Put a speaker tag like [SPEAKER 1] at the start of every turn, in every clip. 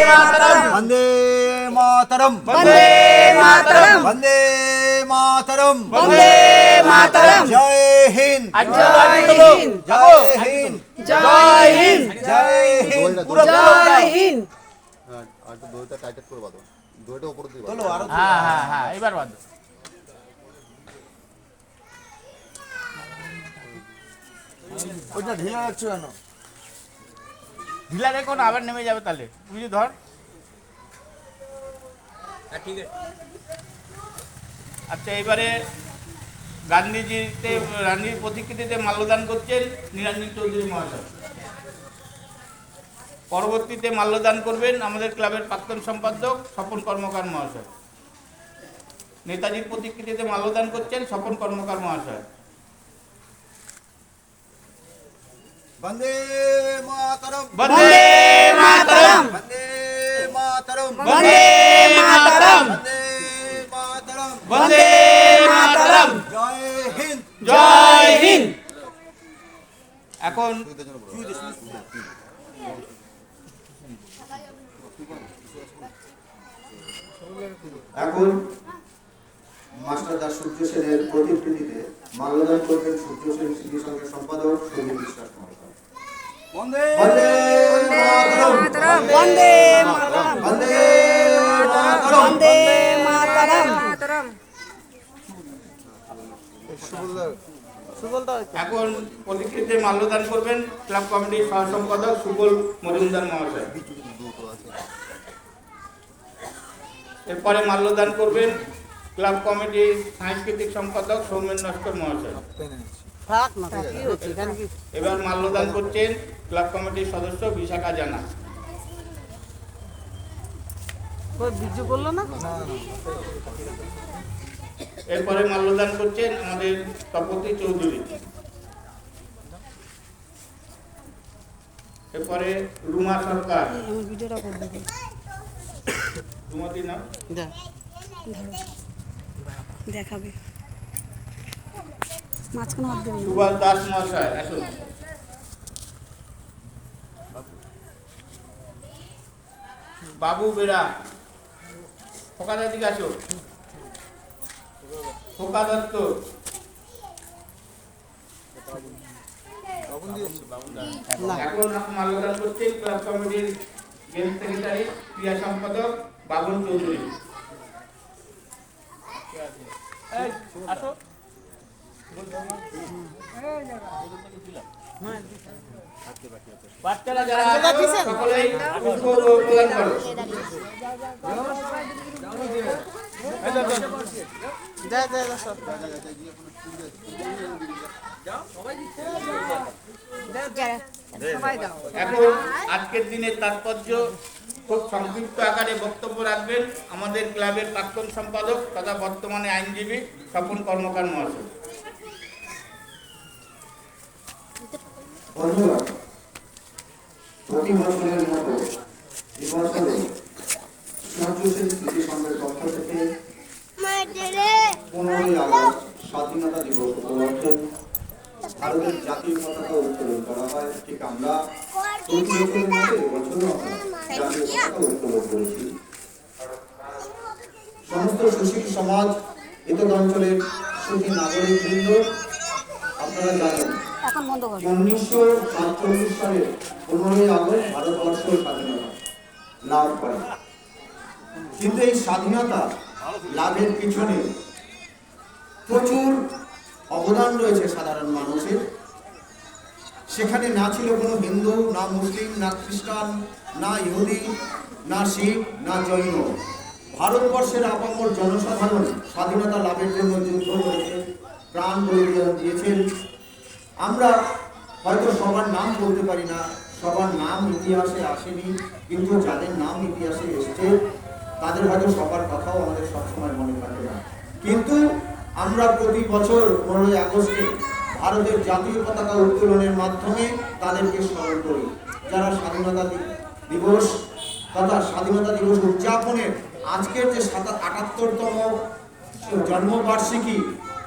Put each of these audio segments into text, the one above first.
[SPEAKER 1] मातरम
[SPEAKER 2] वंदे मातरम
[SPEAKER 1] वंदे मातरम
[SPEAKER 2] वंदे मातरम
[SPEAKER 1] वंदे मातरम
[SPEAKER 2] जय हिंद
[SPEAKER 1] जय हिंद
[SPEAKER 2] जय हिंद
[SPEAKER 1] जय हिंद
[SPEAKER 2] जय हिंद
[SPEAKER 1] जय हिंद
[SPEAKER 3] আর তো দইটা টাইট করে বাঁধো দইটা উপরে দিয়ে
[SPEAKER 2] চলো আরো
[SPEAKER 4] হ্যাঁ হ্যাঁ হ্যাঁ এবার বাদ
[SPEAKER 2] ওইটা ঢিলা যাচ্ছে কেন?
[SPEAKER 4] ঢিলা রেখো না আবার নেমে যাবে তাহলে বুঝলি ধর ঠিক আছে আচ্ছা এবারে গান্ধীজির প্রতিকৃতিতে মাল্যদান করছেন নিরঞ্জন চৌধুরী মহাশয়। পরবর্তীতে মাল্যদান করবেন আমাদের ক্লাবের প্রাক্তন সম্পাদক স্বপন কর্মকার মহাশয়। নেতাজির প্রতিকৃতিতে মাল্যদান করছেন স্বপন কর্মকার মহাশয়।
[SPEAKER 2] वंदे मातरम
[SPEAKER 1] वंदे मातरम
[SPEAKER 2] वंदे मातरम
[SPEAKER 1] वंदे मातरम
[SPEAKER 2] वंदे मातरम
[SPEAKER 1] वंदे मातरम
[SPEAKER 2] जय हिंद
[SPEAKER 1] जय हिंद
[SPEAKER 4] এখন
[SPEAKER 2] এখন মাস্টার দাস সূর্য সেনের প্রতিকৃতিতে মাল্যদান করবেন সূর্য সেন স্মৃতি সংঘের সম্পাদক সুনীল বিশ্বাস মহাশয়। वंदे मातरम
[SPEAKER 1] वंदे मातरम
[SPEAKER 2] वंदे मातरम
[SPEAKER 1] वंदे मातरम
[SPEAKER 4] এখন প্রতিকৃতিতে মাল্যদান করবেন ক্লাব কমিটির সহ সম্পাদক সুবল মজুমদার মহাশয়। এরপরে মাল্যদান করবেন ক্লাব কমিটির সাংস্কৃতিক সম্পাদক সৌমেন নস্কর মহাশয়। এবার মাল্যদান করছেন ক্লাব কমিটির সদস্য বিশাখা জানা। এরপরে মাল্যদান করছেন আমাদের তপতি চৌধুরী। এরপরে রুমা সরকার। রুমাতি নাম
[SPEAKER 5] দেখাবে মাঝখানে হাত দেবে
[SPEAKER 4] সুভাষ দাস মহাশয় আসুন। বাবু বেরা ফোকা দিকে আসো। ফোকা দত্ত এখন মাল্যদান করছেন ক্লাব কমিটির গেম সেক্রেটারি ক্রিয়া সম্পাদক বাবুল চৌধুরী। আসো বাচ্চারা যারা সকলেই পুষ্প প্রদান করো। এখন আজকের দিনের তাৎপর্য খুব সংক্ষিপ্ত আকারে বক্তব্য রাখবেন আমাদের ক্লাবের প্রাক্তন সম্পাদক তথা বর্তমানে আইনজীবী স্বপন কর্মকার মহাশয়।
[SPEAKER 2] বন্ধুরা, প্রতি বছরের মতো এবছরে সূর্য সেন স্মৃতি সংঘের পক্ষ থেকে 15ই আগস্ট স্বাধীনতা দিবস উপলক্ষে ভারতের জাতীয় পতাকা উত্তোলন করা হয়। ঠিক আমরা প্রতি বছরের মতো এবছরও জাতীয় পতাকা উত্তোলন করেছি। সমস্ত সুশীল সমাজ এতদ অঞ্চলের সুখী নাগরিক বৃন্দ, আপনারা জানেন 1947 সালে 15ই আগস্ট ভারতবর্ষ স্বাধীনতা লাভ করে। কিন্তু এই স্বাধীনতা লাভের পিছনে প্রচুর অবদান রয়েছে সাধারণ মানুষের। সেখানে না ছিল কোনো হিন্দু, না মুসলিম, না খ্রিস্টান, না ইহুদি, না শিখ, না জৈন। ভারতবর্ষের আপামর জনসাধারণ স্বাধীনতা লাভের জন্য যুদ্ধ করেছে, প্রাণ বলিদান দিয়েছেন। আমরা হয়তো সবার নাম বলতে পারি না, সবার নাম ইতিহাসে আসেনি, কিন্তু যাদের নাম ইতিহাসে এসছে তাদের হয়তো সবার কথাও আমাদের সবসময় মনে থাকে না। কিন্তু আমরা প্রতি বছর 15ই আগস্টে ভারতের জাতীয় পতাকা উত্তোলনের মাধ্যমে তাদেরকে স্মরণ করি। যারা স্বাধীনতা দিবস তথা স্বাধীনতা দিবস উদযাপনের আজকের যে 78তম জন্মবার্ষিকী,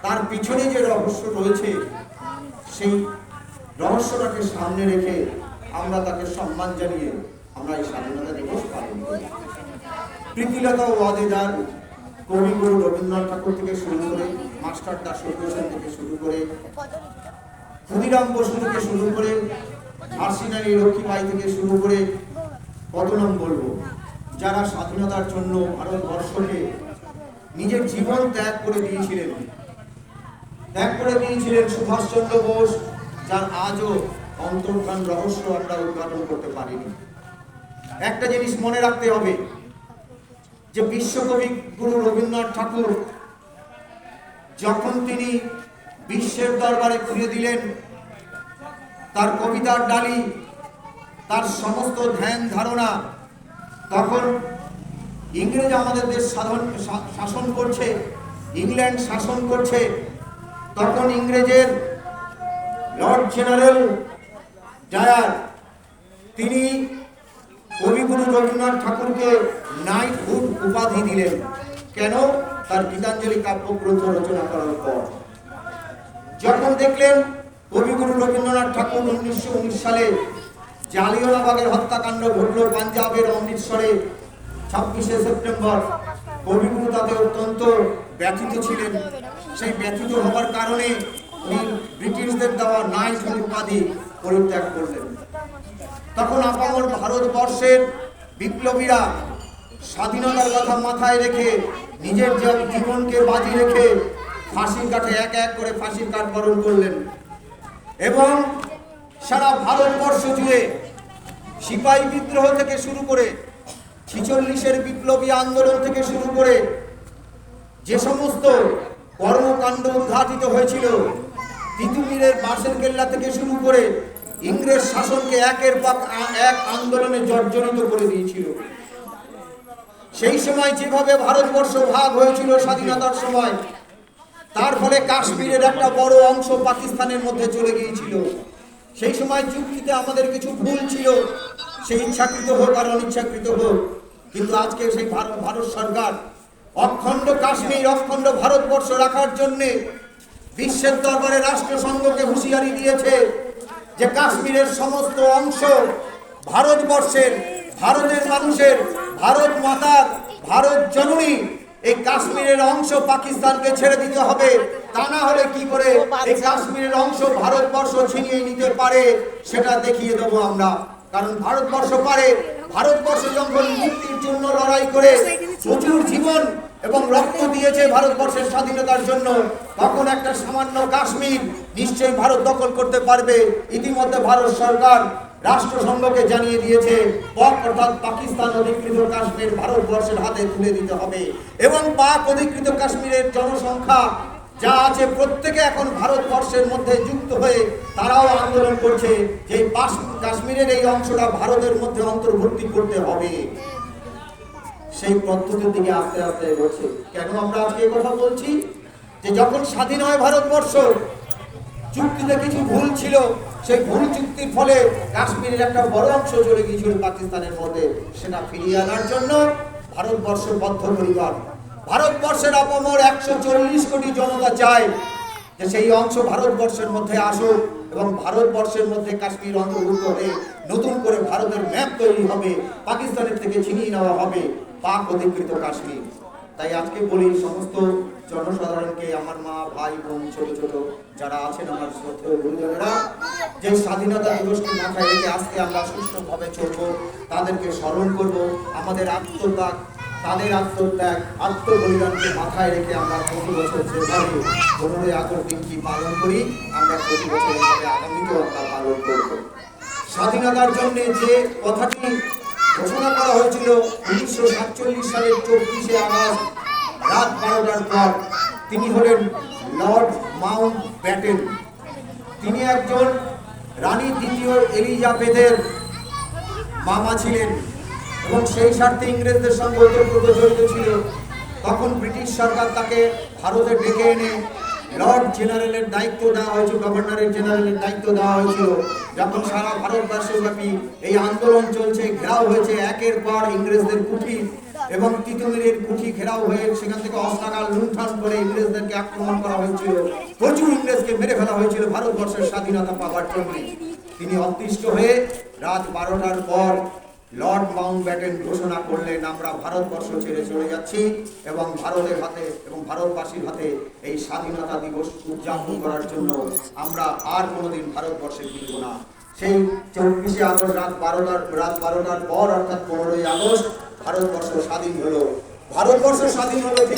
[SPEAKER 2] তার পিছনে যে রহস্য রয়েছে, সেই রহস্যটাকে সামনে রেখে আমরা তাকে সম্মান জানিয়ে আমরা এই স্বাধীনতা দিবস পালন করি। প্রীতিলতা ওয়াদেদার, কবিগুরু রবীন্দ্রনাথ ঠাকুর থেকে শুরু করে, মাস্টার দাস হোসেন থেকে শুরু করে, ক্ষুদিরাম বসু থেকে শুরু করে, ঝাঁসিনারী লক্ষ্মীবাঈ থেকে শুরু করে, কত নাম বলবো, যারা স্বাধীনতার জন্য ভারতবর্ষকে নিজের জীবন ত্যাগ করে দিয়েছিলেন। সুভাষচন্দ্র বোস, যার আজও অন্তর্ধান রহস্য আমরা উদ্ঘাটন করতে পারিনি। একটা জিনিস মনে রাখতে হবে যে বিশ্বকবি গুরু রবীন্দ্রনাথ ঠাকুর যখন তিনি বিশ্বের দরবারে খুলে দিলেন তার কবিতার ডালি, তার সমস্ত ধ্যান ধারণা, তখন ইংরেজ আমাদের দেশ শাসন করছে, ইংল্যান্ড শাসন করছে। তখন ইংরেজের লর্ড জেনারেল ডায়ার তিনি কবিগুরু রবীন্দ্রনাথ ঠাকুরকে নাইটহুড উপাধি দিলেন। কেন? তার গীতাঞ্জলি কাব্যগ্রন্থ রচনা করার পর। যখন দেখলেন কবিগুরু রবীন্দ্রনাথ ঠাকুর 1919 সালে জালিয়ানওয়ালাবাগের হত্যাকাণ্ড ঘটল পাঞ্জাবের অমৃতসরে 26শে সেপ্টেম্বর, কবিগুরু তাতে অত্যন্ত ব্যথিত ছিলেন। সেই ব্যথিত হওয়ার কারণে উনি ব্রিটিশদের দেওয়া নাইটহুড উপাধি পরিত্যাগ করলেন। তখন আপামর ভারতবর্ষের বিপ্লবীরা স্বাধীনতার কথা মাথায় রেখে নিজের জীবনকে বাজি রেখে ফাঁসির কাঠে এক এক করে ফাঁসির কাঠ বরণ করলেন এবং সারা ভারতবর্ষ জুড়ে সিপাহী বিদ্রোহ থেকে শুরু করে 46-এর বিপ্লবী আন্দোলন থেকে শুরু করে যে সমস্ত কর্মকাণ্ড উদ্ঘাটিত হয়েছিল, তিতুমিরের বাঁশের কেল্লা থেকে শুরু করে ইংরেজ শাসনকে একের পর এক আন্দোলনে জর্জরিত করে দিয়েছিল। সেই সময় যেভাবে ভারতবর্ষ ভাগ হয়েছিল স্বাধীনতার সময়, তার ফলে কাশ্মীরের একটা বড় অংশ পাকিস্তানের মধ্যে চলে গিয়েছিল। সেই সময় চুক্তিতে আমাদের কিছু ভুল ছিল, সেই ইচ্ছাকৃত হোক আর অনিচ্ছাকৃত হোক, কিন্তু আজকে সেই ভারত সরকার অখণ্ড কাশ্মীর, অখণ্ড ভারতবর্ষ রাখার জন্য বিশ্বের দরবারে রাষ্ট্রসংঘকে হুঁশিয়ারি দিয়েছে যে কাশ্মীরের সমস্ত অংশ ভারতবর্ষের, ভারতের মানুষের, ভারত মাতার, ভারত জননী, এই কাশ্মীরের অংশ পাকিস্তানকে ছেড়ে দিতে হবে। তা না হলে কি করে এই কাশ্মীরের অংশ ভারতবর্ষ ছিনিয়ে নিতে পারে সেটা দেখিয়ে দেবো আমরা। কারণ ভারতবর্ষ পারে। ভারতবর্ষ যখন মুক্তির জন্য লড়াই করে প্রচুর জীবন এবং রক্ত দিয়েছে ভারতবর্ষের স্বাধীনতার জন্য, তখন একটা সামান্য কাশ্মীর নিশ্চয়ই ভারত দখল করতে পারবে। ইতিমধ্যে ভারত সরকার রাষ্ট্রসংঘকে জানিয়ে দিয়েছে অর্থাৎ পাকিস্তান অধিকৃত কাশ্মীর ভারতবর্ষের হাতে তুলে দিতে হবে এবং পাক অধিকৃত কাশ্মীরের জনসংখ্যা যা আছে প্রত্যেকে এখন ভারতবর্ষের মধ্যে যুক্ত হয়ে তারাও আন্দোলন করছে যে কাশ্মীরের এই অংশটা ভারতের মধ্যে অন্তর্ভুক্তি করতে হবে। সেই পদ্ধতির দিকে আস্তে আস্তে এগোচ্ছে। কেন আমরা আজকে এই কথা বলছি? যে যখন স্বাধীন হয় ভারতবর্ষ, চুক্তিতে কিছু ভুল ছিল, সেই ভুল চুক্তির ফলে কাশ্মীরের একটা বড় অংশ চলে গিয়েছিল পাকিস্তানের মধ্যে, সেটা ফিরিয়ে আনার জন্য ভারতবর্ষ বদ্ধপরিকর। ভারতবর্ষের আপামর 140 কোটি জনতা চায় যে সেই অংশ ভারতবর্ষের মধ্যে আসুক এবং ভারতবর্ষের মধ্যে কাশ্মীর অন্তর্ভুক্ত হয়ে নতুন করে ভারতের ম্যাপ তৈরি হবে, পাকিস্তানের থেকে ছিনিয়ে নেওয়া হবে পাক অধিকৃত কাশ্মীর। তাই আজকে বলি সমস্ত জনসাধারণকে, আমার মা, ভাই, বোন, ছোট ছোট যারা আছেন আমার শ্রদ্ধেয় গুরুজনেরা, যে স্বাধীনতা দিবসকে মাথায় রেখে আজকে আমরা সুষ্ঠুভাবে চলবো, তাদেরকে স্মরণ করব। আমাদের আত্মত্যাগ, তাদের আত্মত্যাগ, আত্মবলিদানকে মাথায় রেখে আমরা প্রতি বছর যেভাবে 15ই আগস্ট দিনটি পালন করি, আমরা প্রতি বছর এইভাবে আগামীতেও আমরা পালন করব। স্বাধীনতার জন্য যে কথাটি ঘোষণা করা হয়েছিল 1947 সালের 24শে আগস্ট রাত 12টার পর, তিনি হলেন লর্ড মাউন্ট ব্যাটেন। তিনি একজন রানী দ্বিতীয় এলিজাবেথের মামা ছিলেন এবং সেই স্বার্থে ইংরেজদের সঙ্গে ওতপ্রোত জড়িত ছিল। তখন ব্রিটিশ সরকার তাকে ভারতে ডেকে এনে লর্ড জেনারেলের দায়িত্ব দেওয়া হয়েছিল, গভর্নরের জেনারেলের দায়িত্ব দেওয়া হয়েছিল। যখন সারা ভারতবর্ষব্যাপী এই আন্দোলন চলছে, ঘেরাও হয়েছে একের পর ইংরেজদের কুঠি এবং তিতুমিরের কুঠি ঘেরাও হয়ে সেখান থেকে অস্ত্রাগার লুণ্ঠন করে ইংরেজদেরকে আক্রমণ করা হয়েছিল, প্রচুর ইংরেজকে মেরে ফেলা হয়েছিল ভারতবর্ষের স্বাধীনতা পাওয়ার জন্য। তিনি অতিষ্ঠ হয়ে রাত 12টার পর লর্ড মাউন্টব্যাটেন ঘোষণা করলেন আমরা ভারতবর্ষ ছেড়ে চলে যাচ্ছি এবং ভারতের হাতে এবং ভারতবাসীর হাতে এই স্বাধীনতা দিবস উদযাপন করার জন্য আমরা আর কোনোদিন ভারতবর্ষে ফিরব না। সেই 24শে আগস্ট রাত 12টার পর অর্থাৎ 15ই আগস্ট ভারতবর্ষ স্বাধীন হলো। ভারতবর্ষ স্বাধীন হলো ঠিক